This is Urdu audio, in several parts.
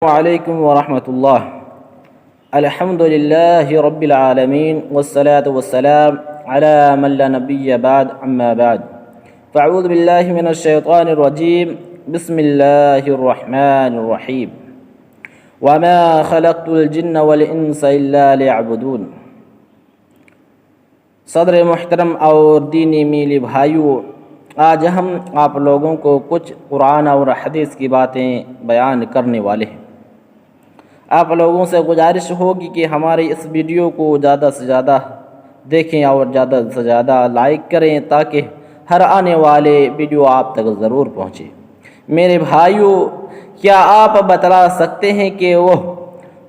وعلیکم ورحمۃ اللہ۔ الحمد للہ رب العالمین والصلاة والسلام علی من لا نبی بعد اما بعد فاعوذ باللہ من الشیطان الرجیم بسم اللہ الرحمن الرحیم وما خلقت الجن والانس الا ليعبدون۔ صدر محترم اور دینی میلی بھائیوں، آج ہم آپ لوگوں کو کچھ قرآن اور حدیث کی باتیں بیان کرنے والے ہیں۔ آپ لوگوں سے گزارش ہوگی کہ ہمارے اس ویڈیو کو زیادہ سے زیادہ دیکھیں اور زیادہ سے زیادہ لائک کریں تاکہ ہر آنے والے ویڈیو آپ تک ضرور پہنچے۔ میرے بھائیوں، کیا آپ بتلا سکتے ہیں کہ وہ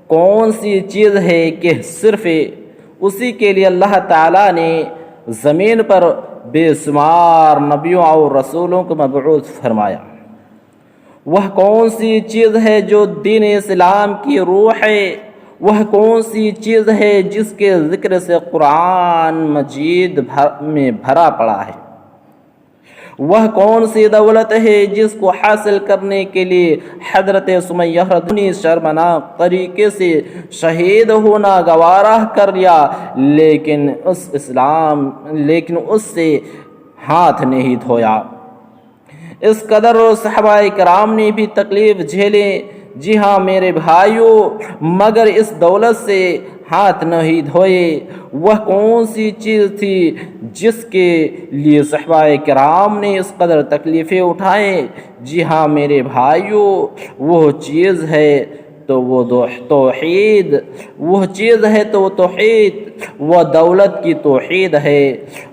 کون سی چیز ہے کہ صرف اسی کے لیے اللہ تعالیٰ نے زمین پر بے شمار نبیوں اور رسولوں کو مبعوث فرمایا؟ وہ کون سی چیز ہے جو دین اسلام کی روح ہے؟ وہ کون سی چیز ہے جس کے ذکر سے قرآن مجید میں بھرا پڑا ہے؟ وہ کون سی دولت ہے جس کو حاصل کرنے کے لیے حضرت سمیہ رضی شرمناک طریقے سے شہید ہونا گوارا کر لیا، لیکن اس سے ہاتھ نہیں دھویا؟ اس قدر صحابہ کرام نے بھی تکلیف جھیلے، جی ہاں میرے بھائیوں، مگر اس دولت سے ہاتھ نہیں دھوئے۔ وہ کون سی چیز تھی جس کے لیے صحابہ کرام نے اس قدر تکلیفیں اٹھائیں؟ جی ہاں میرے بھائیوں، وہ چیز ہے تو وہ توحید، وہ چیز ہے تو وہ توحید، وہ دولت کی توحید ہے۔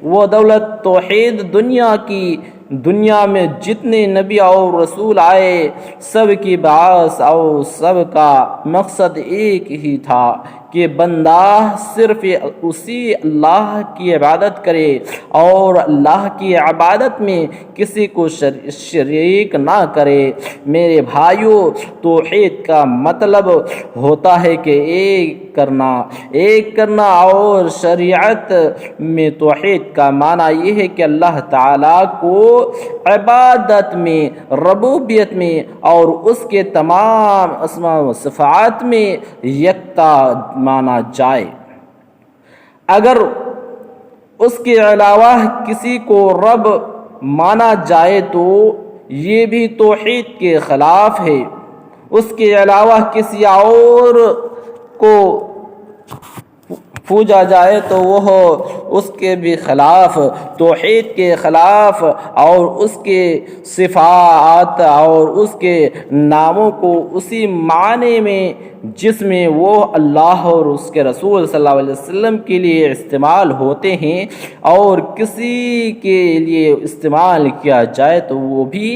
وہ دولت توحید دنیا میں جتنے نبی اور رسول آئے، سب کی باعث اور سب کا مقصد ایک ہی تھا کہ بندہ صرف اسی اللہ کی عبادت کرے اور اللہ کی عبادت میں کسی کو شریک نہ کرے۔ میرے بھائیوں، توحید کا مطلب ہوتا ہے کہ ایک کرنا اور شریعت میں توحید کا معنی یہ ہے کہ اللہ تعالیٰ کو عبادت میں، ربوبیت میں اور اس کے تمام اسماء و صفات میں یکتا مانا جائے۔ اگر اس کے علاوہ کسی کو رب مانا جائے تو یہ بھی توحید کے خلاف ہے۔ اس کے علاوہ کسی اور کو پوجا جائے تو وہ اس کے بھی خلاف، توحید کے خلاف، اور اس کے صفات اور اس کے ناموں کو اسی معنی میں جس میں وہ اللہ اور اس کے رسول صلی اللہ علیہ وسلم کے لیے استعمال ہوتے ہیں اور کسی کے لیے استعمال کیا جائے تو وہ بھی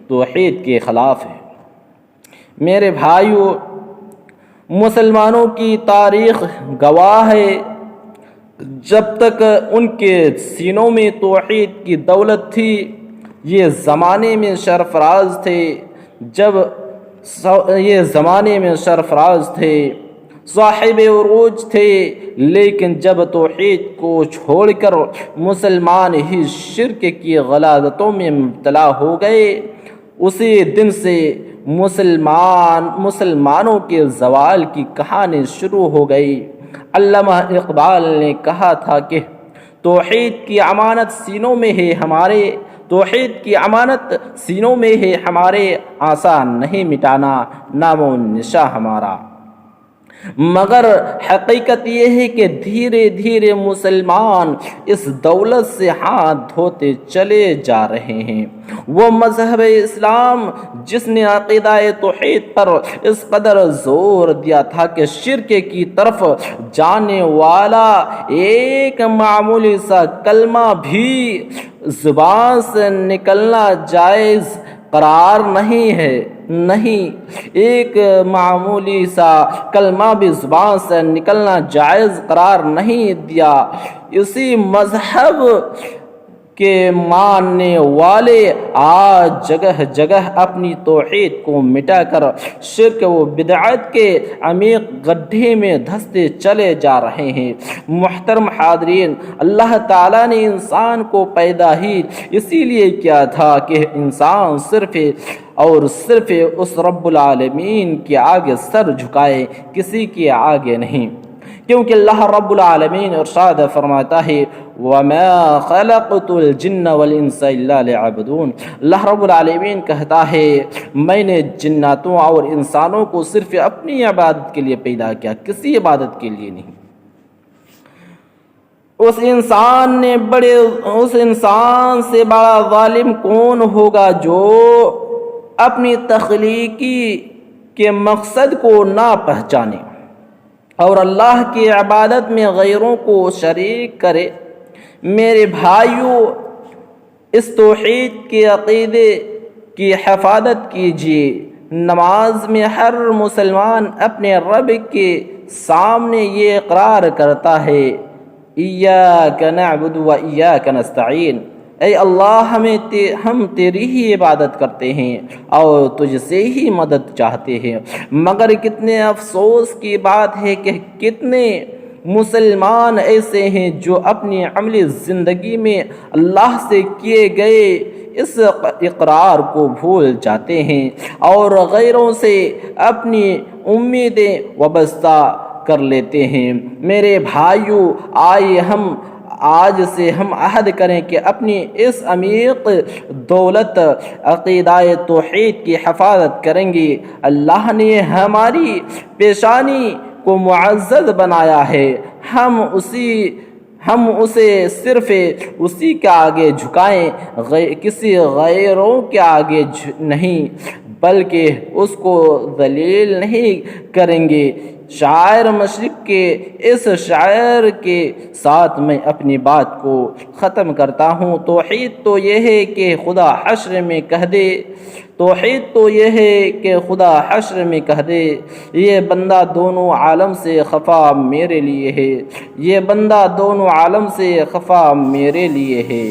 توحید کے خلاف ہے۔ میرے بھائیوں، مسلمانوں کی تاریخ گواہ ہے، جب تک ان کے سینوں میں توحید کی دولت تھی، یہ زمانے میں سرفراز تھے، صاحب عروج تھے، لیکن جب توحید کو چھوڑ کر مسلمان ہی شرک کی غلاظتوں میں مبتلا ہو گئے، اسی دن سے مسلمانوں کے زوال کی کہانی شروع ہو گئی۔ علامہ اقبال نے کہا تھا کہ توحید کی امانت سینوں میں ہے ہمارے، آسان نہیں مٹانا نام و نشاں ہمارا۔ مگر حقیقت یہ ہے کہ دھیرے دھیرے مسلمان اس دولت سے ہاتھ دھوتے چلے جا رہے ہیں۔ وہ مذہب اسلام جس نے عقیدہ توحید پر اس قدر زور دیا تھا کہ شرک کی طرف جانے والا ایک معمولی سا کلمہ بھی زبان سے نکلنا جائز قرار ایک معمولی سا کلمہ بھی زبان سے نکلنا جائز قرار نہیں دیا۔ اسی مذہب کے ماننے والے آج جگہ جگہ اپنی توحید کو مٹا کر شرک و بدعت کے عمیق گڈھے میں دھستے چلے جا رہے ہیں۔ محترم حاضرین، اللہ تعالیٰ نے انسان کو پیدا ہی اسی لیے کیا تھا کہ انسان صرف اور صرف اس رب العالمین کے آگے سر جھکائے، کسی کے آگے نہیں، کیونکہ اللہ رب العالمین ارشاد فرماتا ہے وَمَا خَلَقْتُ الْجِنَّ وَالْإِنسَ إِلَّا لِيَعْبُدُونَ۔ اللہ رب العالمین کہتا ہے میں نے جناتوں اور انسانوں کو صرف اپنی عبادت کے لیے پیدا کیا، کسی عبادت کے لیے نہیں۔ اس انسان سے بڑا ظالم کون ہوگا جو اپنی تخلیقی کے مقصد کو نہ پہچانے اور اللہ کی عبادت میں غیروں کو شریک کرے۔ میرے بھائیوں، اس توحید کے عقیدے کی حفاظت کیجیے۔ نماز میں ہر مسلمان اپنے رب کے سامنے یہ اقرار کرتا ہے ایاک نعبد و ایاک نستعین، اے اللہ ہم تیری ہی عبادت کرتے ہیں اور تجھ سے ہی مدد چاہتے ہیں۔ مگر کتنے افسوس کی بات ہے کہ کتنے مسلمان ایسے ہیں جو اپنی عملی زندگی میں اللہ سے کیے گئے اس اقرار کو بھول جاتے ہیں اور غیروں سے اپنی امیدیں وابستہ کر لیتے ہیں۔ میرے بھائیوں، آئیے آج سے ہم عہد کریں کہ اپنی اس عمیق دولت عقیدہ توحید کی حفاظت کریں گے۔ اللہ نے ہماری پیشانی کو معزز بنایا ہے، ہم اسے صرف اسی کے آگے جھکائیں، کسی غیروں کے آگے نہیں، بلکہ اس کو ذلیل نہیں کریں گے۔ شاعر مشرق کے اس شاعر کے ساتھ میں اپنی بات کو ختم کرتا ہوں۔ توحید تو یہ ہے کہ خدا حشر میں کہہ دے، توحید تو یہ ہے کہ خدا حشر میں کہہ دے یہ بندہ دونوں عالم سے خفا میرے لیے ہے، یہ بندہ دونوں عالم سے خفا میرے لیے ہے۔